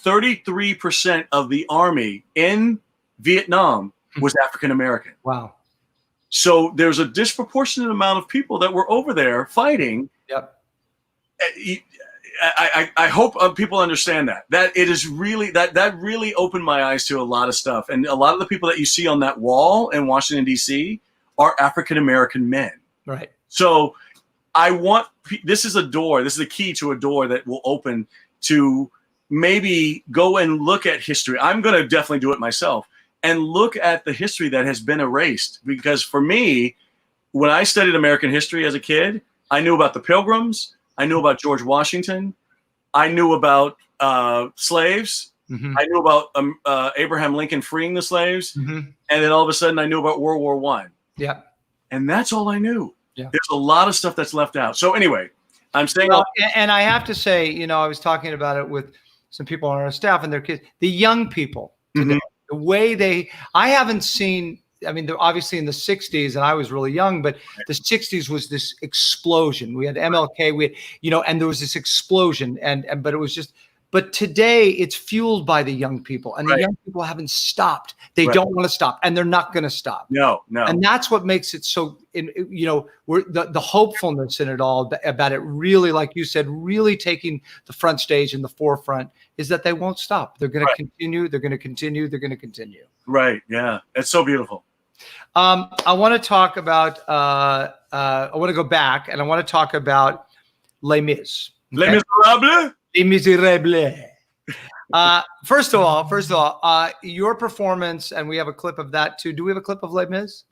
33% of the army in Vietnam was African American. Wow. So there's a disproportionate amount of people that were over there fighting. Yep. I hope people understand that it is really that really opened my eyes to a lot of stuff. And a lot of the people that you see on that wall in Washington, D.C. are African American men. Right. So this is a key to a door that will open to maybe go and look at history. I'm going to definitely do it myself and look at the history that has been erased. Because for me, when I studied American history as a kid, I knew about the Pilgrims. I knew about George Washington. I knew about slaves. I knew about Abraham Lincoln freeing the slaves. And then all of a sudden I knew about World War I. Yeah. And that's all I knew. Yeah. There's a lot of stuff that's left out. So anyway, I'm saying. Well, and I have to say, I was talking about it with some people on our staff and their kids, the young people today, the way I haven't seen, I mean, they're obviously in the 60s and I was really young, but the 60s was this explosion. We had MLK, and there was this explosion but it was just, but today it's fueled by the young people, and the young people haven't stopped. They don't want to stop, and they're not going to stop. No. And that's what makes it so, we're the hopefulness in it all about it really, like you said, really taking the front stage and the forefront is that they won't stop. They're going to continue. They're going to continue. They're going to continue. Right. Yeah. It's so beautiful. I want to talk about, I want to go back and I want to talk about Les Mis. Okay? Les Miserables? Les Miserables. First of all, your performance, and we have a clip of that too. Do we have a clip of Les Mis?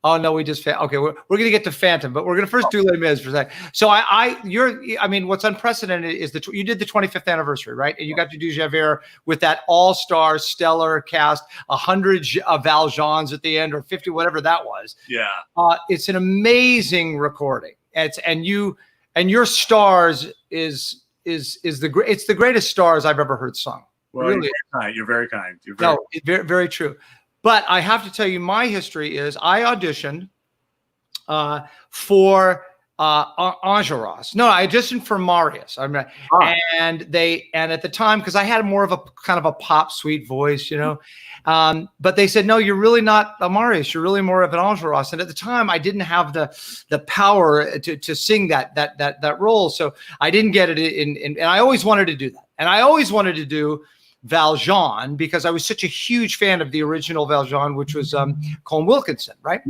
Oh no, we just okay. We're going to get to Phantom, but we're going to first do Les Mis for a second. So what's unprecedented is you did the 25th anniversary, right? And you got to do Javert with that all-star stellar cast, 100 Valjeans at the end, or 50, whatever that was. Yeah. It's an amazing recording. And your stars is the greatest stars I've ever heard sung. Well, really, you're very kind. Very, very true. But I have to tell you, my history is I auditioned for Enjolras. No, I auditioned for Marius. And at the time, because I had more of a kind of a pop sweet voice, but they said, no, you're really not a Marius. You're really more of an Enjolras. And at the time, I didn't have the power to sing that role, so I didn't get it and I always wanted to do that, and I always wanted to do Valjean because I was such a huge fan of the original Valjean, which was Colm Wilkinson, right?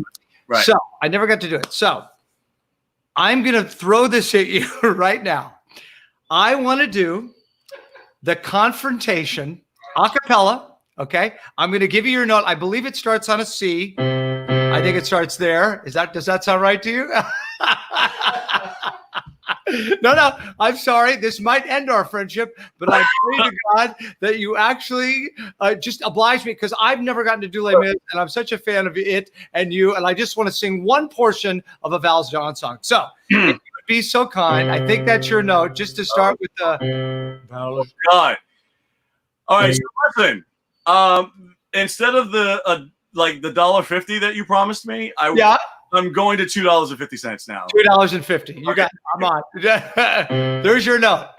Right. So I never got to do it. So I'm going to throw this at you right now. I want to do the confrontation a cappella. Okay. I'm going to give you your note. I believe it starts on a C. I think it starts there. Does that sound right to you? No, I'm sorry. This might end our friendship, but I pray to God that you actually just oblige me, because I've never gotten to do Les Mis, and I'm such a fan of it and you, and I just want to sing one portion of a Valjean song. So, if you would be so kind, I think that's your note, just to start with the. Oh God! All right, so listen. Instead of the $1.50 that you promised me, I'm going to $2.50 now. $2.50. You got it. I'm on. There's your note.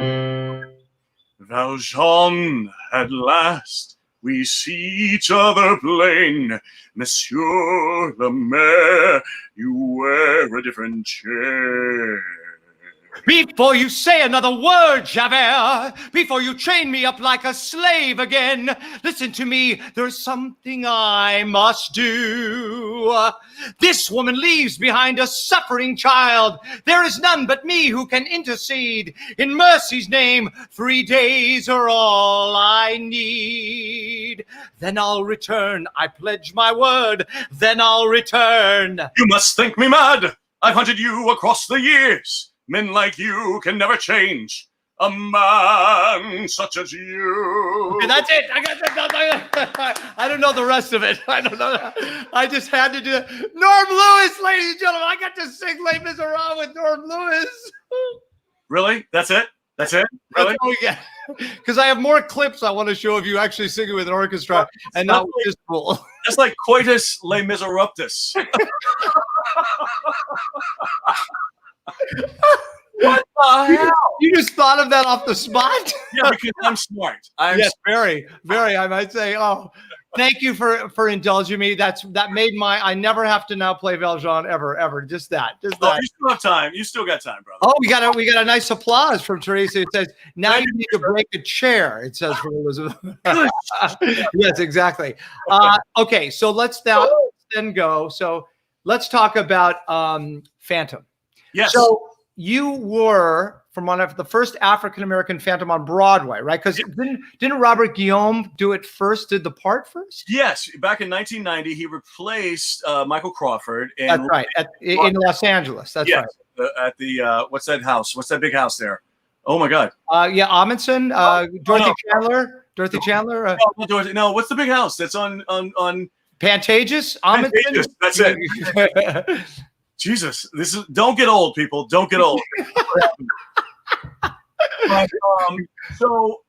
Valjean, at last we see each other plain. Monsieur le Maire, you wear a different chair. Before you say another word, Javert, before you chain me up like a slave again, listen to me, there's something I must do. This woman leaves behind a suffering child. There is none but me who can intercede. In mercy's name, 3 days are all I need. Then I'll return, I pledge my word, then I'll return. You must think me mad. I've hunted you across the years. Men like you can never change. A man such as you. Okay, that's it. I got that. I don't know the rest of it. I don't know. I just had to do it. Norm Lewis, ladies and gentlemen. I got to sing Les Miserables with Norm Lewis. Really? That's it? That's it? Really? That's all we get. Because I have more clips I want to show of you actually singing with an orchestra and not with this fool. That's like coitus les miseruptus. What the hell? You just thought of that off the spot? Yeah, because I'm smart. Yes, very, very. I might say, oh, thank you for indulging me. That made I never have to now play Valjean ever. Just that. You still have time. You still got time, brother. Oh, we got a nice applause from Teresa. It says, now you need to break a chair. It says from Elizabeth. Yes, exactly. Okay, so let's then go. So let's talk about Phantom. Yes. So you were from one of the first African-American Phantom on Broadway, right? Because didn't Robert Guillaume do it first, did the part first? Yes. Back in 1990, he replaced Michael Crawford. That's right. In Los Angeles. That's right. At the, what's that house? What's that big house there? Oh, my God. Yeah, Amundsen, Dorothy Chandler. Dorothy Chandler. No, what's the big house that's on Pantages? Amundsen? Pantages, that's it. Jesus, don't get old, people. Don't get old. But, so,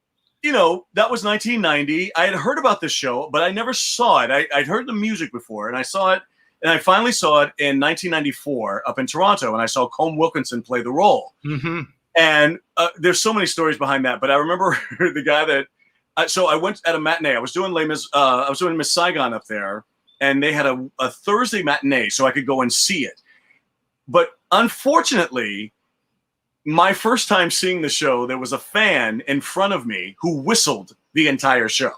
that was 1990. I had heard about this show, but I never saw it. I'd heard the music before, and I saw it, and I finally saw it in 1994 up in Toronto, and I saw Combe Wilkinson play the role. Mm-hmm. And there's so many stories behind that, but I remember the guy that. So I went at a matinee. I was doing Miss Saigon up there, and they had a Thursday matinee, so I could go and see it. But unfortunately, my first time seeing the show, there was a fan in front of me who whistled the entire show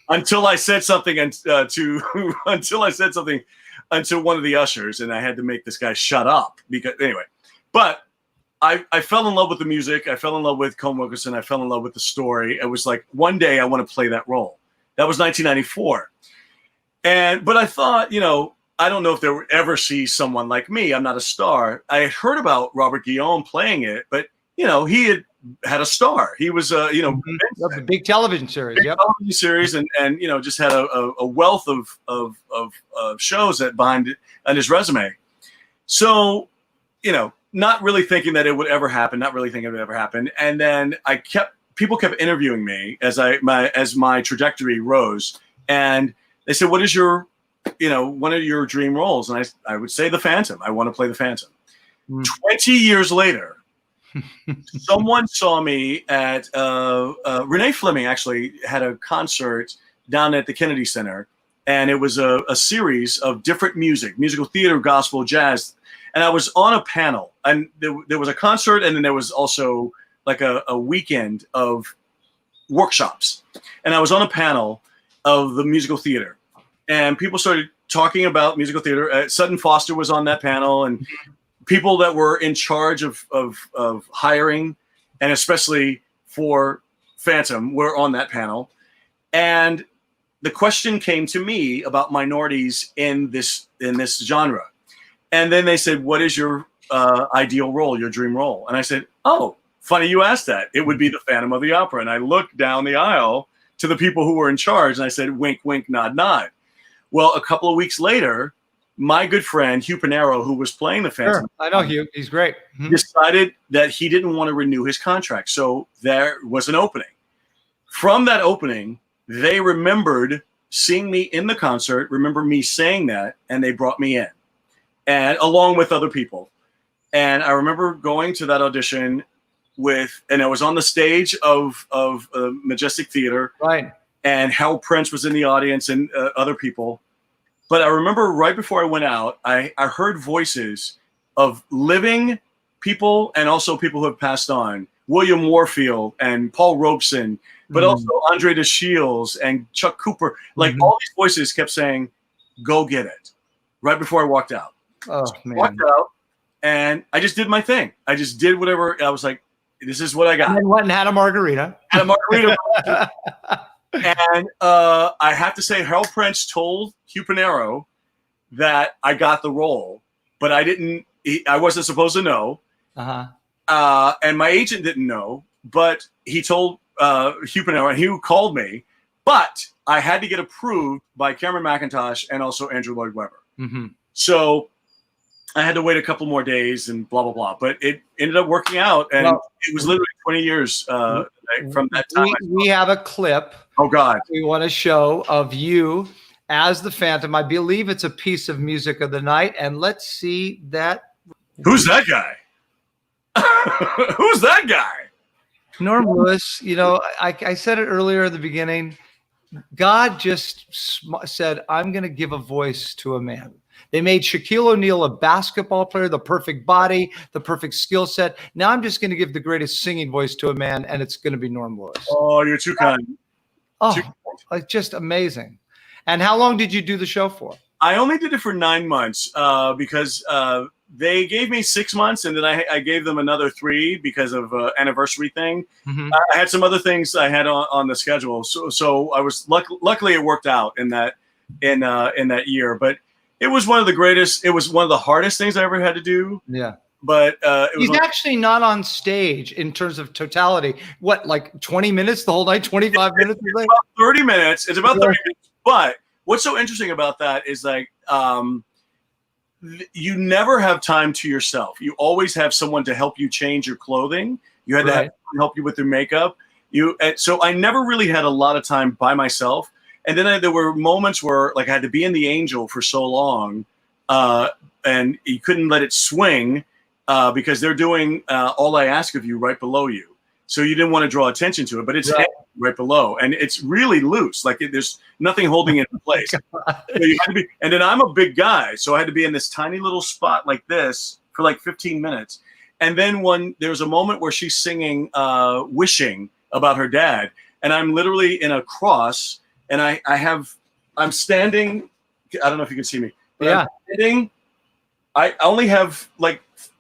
until I said something to one of the ushers, and I had to make this guy shut up But I fell in love with the music. I fell in love with Combe Wilkinson. I fell in love with the story. It was like, one day I want to play that role. That was 1994. But I thought, I don't know if they would ever see someone like me. I'm not a star. I had heard about Robert Guillaume playing it, but he had a star. He was a big television series. Television series, and just had a wealth of shows behind it on his resume. So, not really thinking that it would ever happen. And then people kept interviewing me as my trajectory rose, and they said, "What is your one of your dream roles?" And I would say the Phantom. I want to play the Phantom. 20 years later, someone saw me at Renee Fleming actually had a concert down at the Kennedy Center, and it was a series of different musical theater, gospel, jazz, and I was on a panel, and there was a concert, and then there was also like a weekend of workshops, and I was on a panel of the musical theater. And people started talking about musical theater. Sutton Foster was on that panel, and people that were in charge of hiring, and especially for Phantom, were on that panel. And the question came to me about minorities in this genre. And then they said, "What is your ideal role, your dream role?" And I said, "Oh, funny you asked that. It would be the Phantom of the Opera." And I looked down the aisle to the people who were in charge, and I said, "Wink, wink, nod, nod." Well, a couple of weeks later, my good friend Hugh Pinero, who was playing the Phantom, sure, I know Hugh, he's great, decided that he didn't want to renew his contract. So there was an opening. From that opening, they remembered seeing me in the concert, remember me saying that, and they brought me in, and along with other people. And I remember going to that audition and I was on the stage of Majestic Theater, right? And Hal Prince was in the audience, and other people. But I remember right before I went out, I heard voices of living people and also people who have passed on. William Warfield and Paul Robeson, but also Andre de Shields and Chuck Cooper. Like all these voices kept saying, "Go get it," right before I walked out. Oh, so man. I walked out, and I just did my thing. I just did whatever. I was like, this is what I got. And then went and had a margarita. And I have to say, Harold Prince told Hugh Pinero that I got the role, but I wasn't supposed to know. And my agent didn't know, but he told Hugh Pinero, and Hugh called me. But I had to get approved by Cameron McIntosh and also Andrew Lloyd Webber. So I had to wait a couple more days and blah blah blah. But it ended up working out, and it was literally 20 years from that time. We have a clip. Oh God! We want to show of you as the Phantom. I believe it's a piece of music of the night, and let's see that. Who's that guy? Who's that guy? Norm Lewis. You know, I said it earlier in the beginning. God just said, "I'm going to give a voice to a man." They made Shaquille O'Neal a basketball player, the perfect body, the perfect skill set. Now I'm just going to give the greatest singing voice to a man, and it's going to be Norm Lewis. Oh, you're too kind. Oh, like just amazing. And how long did you do the show for? I only did it for 9 months because they gave me 6 months, and then I gave them another 3 because of anniversary thing. Mm-hmm. I had some other things I had on the schedule, so I was luckily it worked out in that year. But it was one of the greatest. It was one of the hardest things I ever had to do. Yeah. But he's actually not on stage in terms of totality. What, like 20 minutes the whole night, 25 minutes? It's about 30 minutes. It's about 30 minutes. But what's so interesting about that is like you never have time to yourself. You always have someone to help you change your clothing. You had to have someone help you with your makeup. So I never really had a lot of time by myself. And then there were moments where like I had to be in the Angel for so long, and you couldn't let it swing because they're doing All I Ask of You right below you. So you didn't want to draw attention to it, but it's right below, and it's really loose. Like there's nothing holding it in place. So you had to be, and then I'm a big guy, so I had to be in this tiny little spot like this for like 15 minutes. And then there's a moment where she's singing "Wishing" about her dad, and I'm literally in a cross. And I'm standing. I don't know if you can see me. But I'm standing. I only have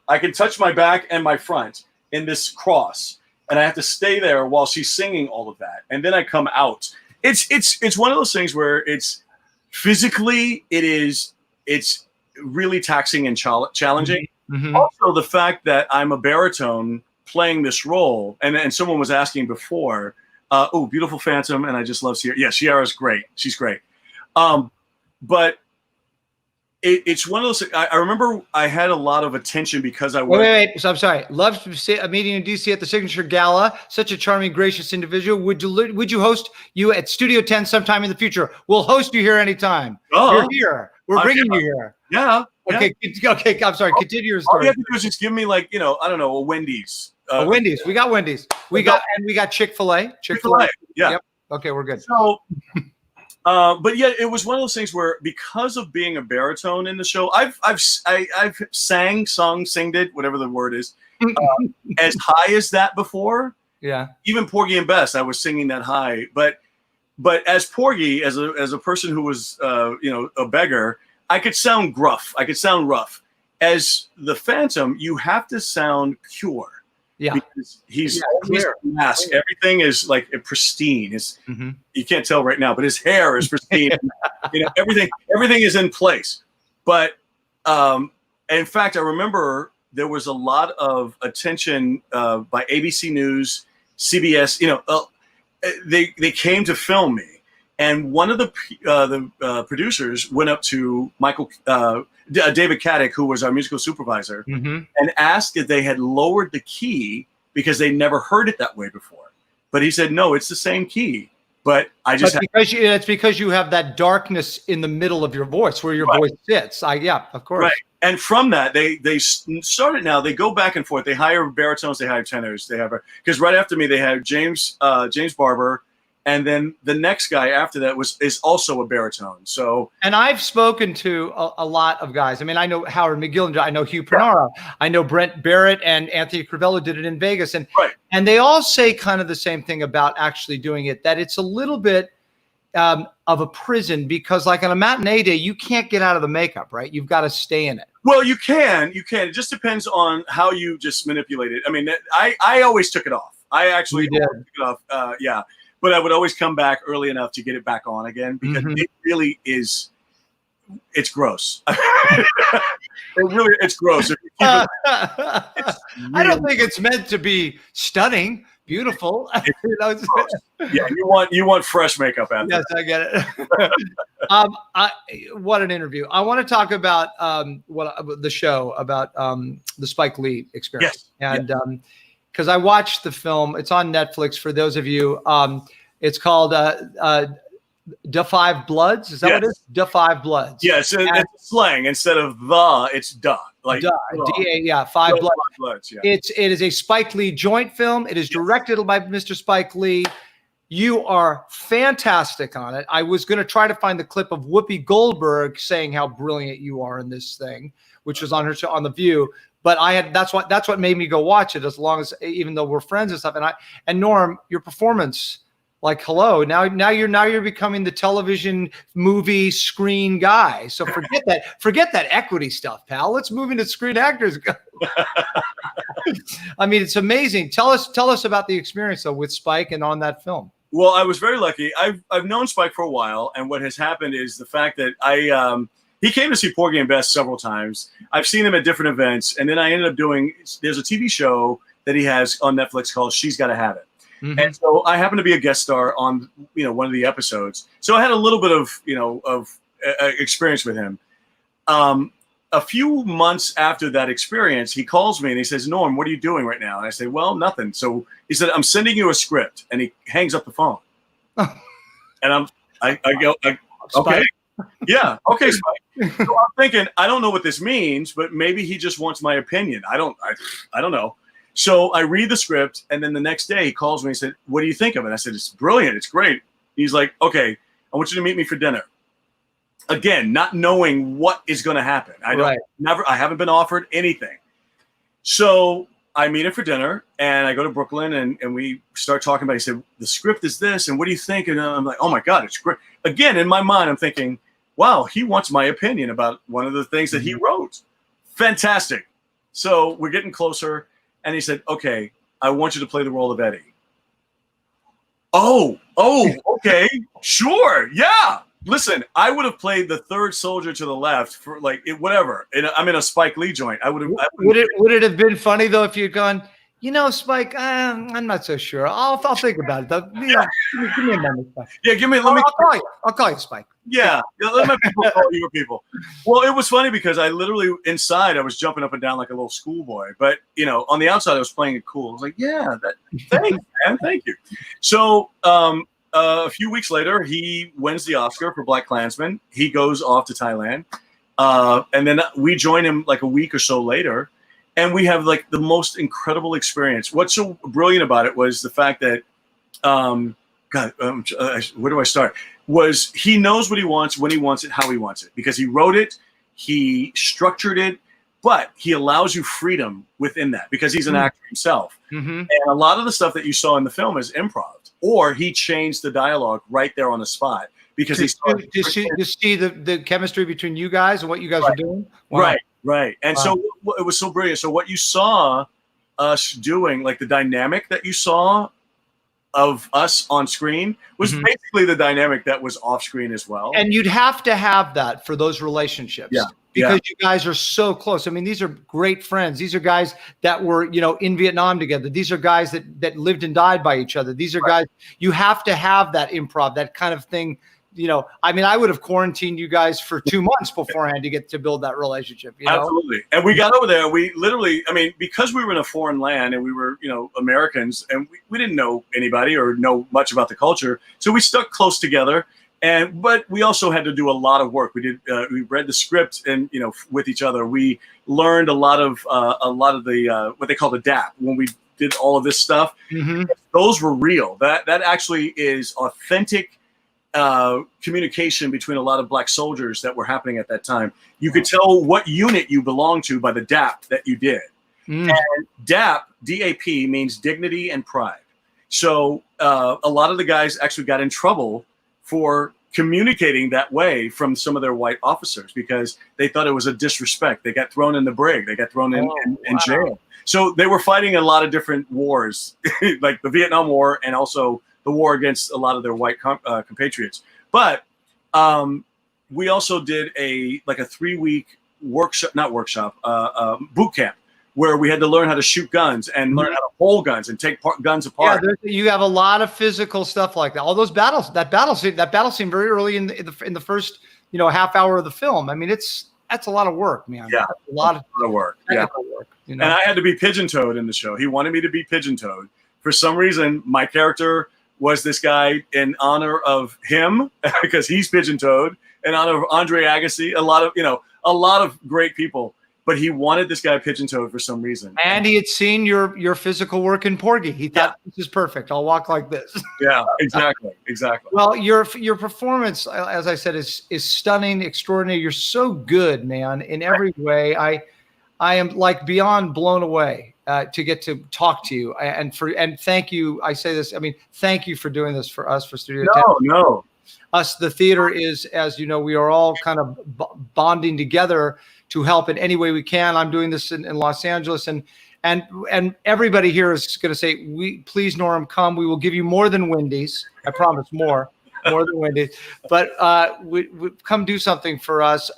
I can touch my back and my front in this cross, and I have to stay there while she's singing all of that. And then I come out. It's one of those things where it's physically it's really taxing and challenging. Mm-hmm. Also, the fact that I'm a baritone playing this role, and someone was asking before. Oh, beautiful Phantom, and I just love Sierra. Yeah, Sierra's great. She's great. But it's one of those. I remember I had a lot of attention because I was. Wait. So I'm sorry. Love a meeting in DC at the Signature Gala. Such a charming, gracious individual. Would you host you at Studio 10 sometime in the future? We'll host you here anytime. You're here. We're bringing you here. Yeah. Okay. I'm sorry. Continue your story. All you have to do is just give me I don't know, a Wendy's. Wendy's. We got Wendy's. We got Chick-fil-A. Chick-fil-A. Yeah. Yep. Okay, we're good. So, but yeah, it was one of those things where because of being a baritone in the show, I've singed it, whatever the word is, as high as that before. Yeah. Even Porgy and Bess, I was singing that high, but as Porgy, as a person who was a beggar, I could sound gruff. I could sound rough. As the Phantom, you have to sound pure. Yeah, because he's mask. Everything is like pristine. You can't tell right now, but his hair is pristine. Everything is in place. But in fact, I remember there was a lot of attention by ABC News, CBS. They came to film me, and one of the producers went up to David Caddick, who was our musical supervisor, and asked if they had lowered the key because they never heard it that way before. But he said, no, it's the same key. But it's because you have that darkness in the middle of your voice where your voice sits. Of course. Right. And from that, they started now. They go back and forth. They hire baritones. They hire tenors. Because right after me, they had James Barber. And then the next guy after that is also a baritone. So, and I've spoken to a lot of guys. I mean, I know Howard McGill, I know Hugh Pernara, I know Brent Barrett and Anthony Crivello did it in Vegas, and they all say kind of the same thing about actually doing it. That it's a little bit of a prison because, like on a matinee day, you can't get out of the makeup, right? You've got to stay in it. Well, you can. It just depends on how you just manipulate it. I mean, I always took it off. I actually took it off. Yeah. But I would always come back early enough to get it back on again because it really is. It's gross. It's gross. If you keep it, I don't think it's meant to be stunning, beautiful. Yeah, you want fresh makeup after. Yes, I get it. What an interview. I want to talk about the show about the Spike Lee experience. Yes. And because I watched the film, it's on Netflix for those of you. It's called Da Five Bloods. Is that what it is? Da Five Bloods. Yeah, it's slang. Instead of the, it's da. Like D-A, yeah, Five Bloods. Five Bloods, yeah. It is a Spike Lee joint film. It is directed by Mr. Spike Lee. You are fantastic on it. I was going to try to find the clip of Whoopi Goldberg saying how brilliant you are in this thing, which was on her show on The View. But that's what made me go watch it. Even though we're friends and stuff. And Norm, your performance, like, hello, now you're becoming the television movie screen guy. So forget that equity stuff, pal. Let's move into Screen Actors. I mean, it's amazing. Tell us about the experience though with Spike and on that film. Well, I was very lucky. I've known Spike for a while, and what has happened is the fact that he came to see Porgy and Bess several times. I've seen him at different events, and then I ended up there's a TV show that he has on Netflix called She's Gotta Have It. Mm-hmm. And so I happened to be a guest star on one of the episodes. So I had a little bit of experience with him. A few months after that experience, he calls me and he says, "Norm, what are you doing right now?" And I say, "Well, nothing." So he said, "I'm sending you a script," and he hangs up the phone. And I go, "Okay, yeah, okay, Spike." So I'm thinking, I don't know what this means, but maybe he just wants my opinion. I don't know. So I read the script, and then the next day he calls me and said, "What do you think of it?" I said, "It's brilliant. It's great." He's like, "Okay, I want you to meet me for dinner." Again, not knowing what is going to happen. I haven't been offered anything. So I meet him for dinner, and I go to Brooklyn, and we start talking about it. He said, "The script is this, and what do you think?" And I'm like, "Oh my God, it's great." Again, in my mind, I'm thinking, wow, he wants my opinion about one of the things that he wrote. Fantastic. So we're getting closer, and he said, "Okay, I want you to play the role of Eddie." Oh, okay, sure, yeah. Listen, I would have played the third soldier to the left for whatever. I'm in a Spike Lee joint. Would it have been funny though if you'd gone, Spike? I'm not so sure. I'll think about it. Though. Give me a moment, Spike. Yeah, I'll call you, Spike. Yeah, let my people call your people. Well, it was funny because I literally inside I was jumping up and down like a little schoolboy, but on the outside I was playing it cool. I was like, "Yeah, thanks, man, thank you." So. A few weeks later, he wins the Oscar for Black Klansman. He goes off to Thailand. And then we join him like a week or so later. And we have like the most incredible experience. What's so brilliant about it was the fact that, where do I start? Was he knows what he wants, when he wants it, how he wants it. Because he wrote it, he structured it, but he allows you freedom within that because he's an actor himself. Mm-hmm. And a lot of the stuff that you saw in the film is improv. Or he changed the dialogue right there on the spot because he started to see the chemistry between you guys and what you guys are doing. Wow. Right. And so it was so brilliant. So what you saw us doing, like the dynamic that you saw of us on screen was basically the dynamic that was off screen as well. And you'd have to have that for those relationships. Yeah. Because you guys are so close. I mean, these are great friends. These are guys that were, in Vietnam together. These are guys that lived and died by each other. These are guys, you have to have that improv, that kind of thing. I mean, I would have quarantined you guys for 2 months beforehand to get to build that relationship. Absolutely. And we got over there. We literally, because we were in a foreign land and we were, Americans, and we didn't know anybody or know much about the culture. So we stuck close together. But we also had to do a lot of work. We read the script and with each other. We learned a lot of the what they call the DAP when we did all of this stuff. Mm-hmm. Those were real. That actually is authentic communication between a lot of Black soldiers that were happening at that time. You could tell what unit you belonged to by the DAP that you did. Mm. And DAP, D-A-P, means dignity and pride. So a lot of the guys actually got in trouble for communicating that way from some of their white officers because they thought it was a disrespect. They got thrown in the brig. They got thrown in jail. So they were fighting a lot of different wars, like the Vietnam War and also the war against a lot of their white compatriots. But we also did a 3-week boot camp where we had to learn how to shoot guns and learn how to hold guns and take guns apart. Yeah, you have a lot of physical stuff like that. All those battles, that battle scene very early in the first half hour of the film. I mean, that's a lot of work, man. Yeah, that's a lot of work. work. And I had to be pigeon-toed in the show. He wanted me to be pigeon-toed. For some reason, my character was this guy in honor of him because he's pigeon-toed, in honor of Andre Agassi, a lot of great people. But he wanted this guy pigeon-toed for some reason. And he had seen your physical work in Porgy. He thought, this is perfect. I'll walk like this. Yeah, exactly. Well, your performance, as I said, is stunning, extraordinary. You're so good, man, in every way. I am like beyond blown away to get to talk to you. And thank you. I say this. I mean, thank you for doing this for us, for Studio Tenn. No. Us, the theater is, as you know, we are all kind of bonding together to help in any way we can. I'm doing this in Los Angeles, and everybody here is going to say, please, Norm, come. We will give you more than Wendy's. I promise, more than Wendy's. But we come do something for us.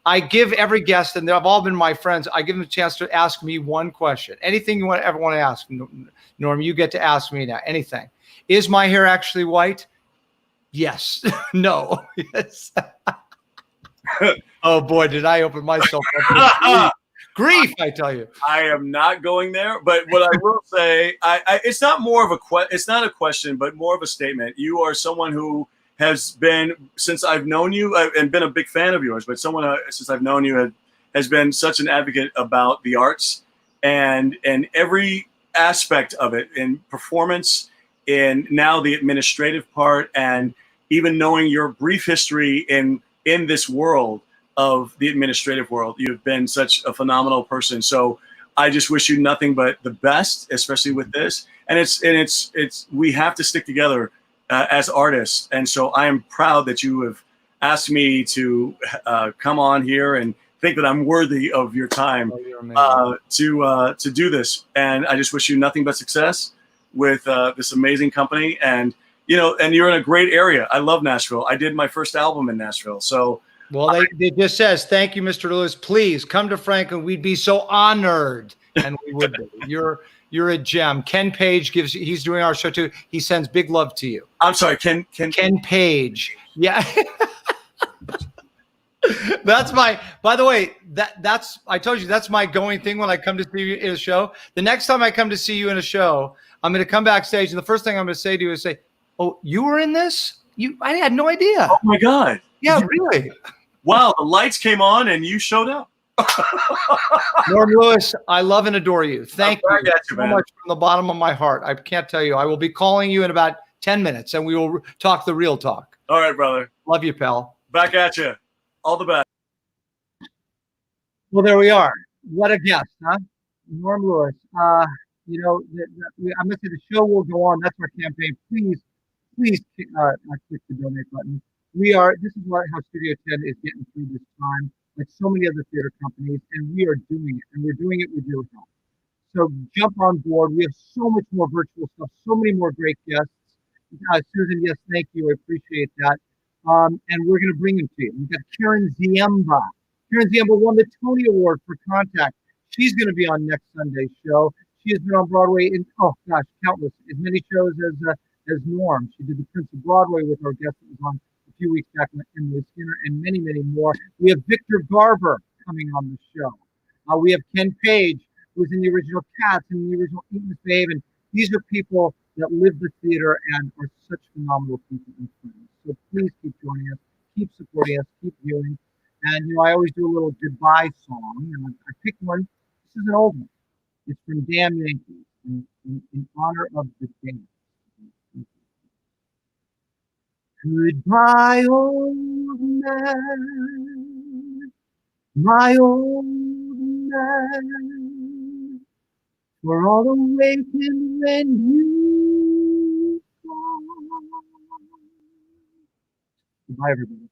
I give every guest, and they've all been my friends, I give them a chance to ask me one question. Anything you ever want to ask, Norm, you get to ask me now. Anything. Is my hair actually white? Yes. No. Yes. Oh boy, did I open myself up to grief, I tell you. I am not going there, but what I will say, it's not more of it's not a question, but more of a statement. You are someone who has been, since I've known you, and been a big fan of yours, but someone since I've known you has been such an advocate about the arts and every aspect of it, in performance, in now the administrative part, and even knowing your brief history in this world of the administrative world. You've been such a phenomenal person. So I just wish you nothing but the best, especially with this. And it's we have to stick together as artists. And so I am proud that you have asked me to come on here and think that I'm worthy of your time to do this. And I just wish you nothing but success with this amazing company. And and you're in a great area. I love Nashville. I did my first album in Nashville. So, well, it just says, thank you, Mr. Lewis. Please come to Franklin. We'd be so honored. And we would be. You're a gem. Ken Page he's doing our show too. He sends big love to you. I'm sorry, Ken Page. Yeah. By the way, that's I told you that's my going thing when I come to see you in a show. The next time I come to see you in a show, I'm going to come backstage, and the first thing I'm going to say to you is say, "Oh, you were in this? I had no idea." Oh my God. Yeah, really. Wow, the lights came on and you showed up. Norm Lewis, I love and adore you. Thank you so man. much from the bottom of my heart. I can't tell you. I will be calling you in about 10 minutes, and we will talk the real talk. All right, brother. Love you, pal. Back at you. All the best. Well, there we are. What a guest, huh? Norm Lewis. I must say the show will go on. That's our campaign. Please click the donate button. This is how Studio Tenn is getting through this time, like so many other theater companies, and we are doing it, and we're doing it with your help. So jump on board. We have so much more virtual stuff, so many more great guests. Susan, yes, thank you. I appreciate that. And we're going to bring them to you. We've got Karen Ziemba. Karen Ziemba won the Tony Award for Contact. She's going to be on next Sunday's show. She has been on Broadway in, countless, as many shows as Norm. She did the Prince of Broadway with our guest that was on a few weeks back, Emily Skinner, and many, many more. We have Victor Garber coming on the show. We have Ken Page, who was in the original Cats and the original Eat, Misbehave. And these are people that live the theater and are such phenomenal people and friends. So please keep joining us, keep supporting us, keep viewing. And, I always do a little goodbye song. And I picked one. This is an old one. It's from Damn Yankees in honor of the dance. Goodbye, old man, my old man, we're all awakened when you come. Goodbye, everybody.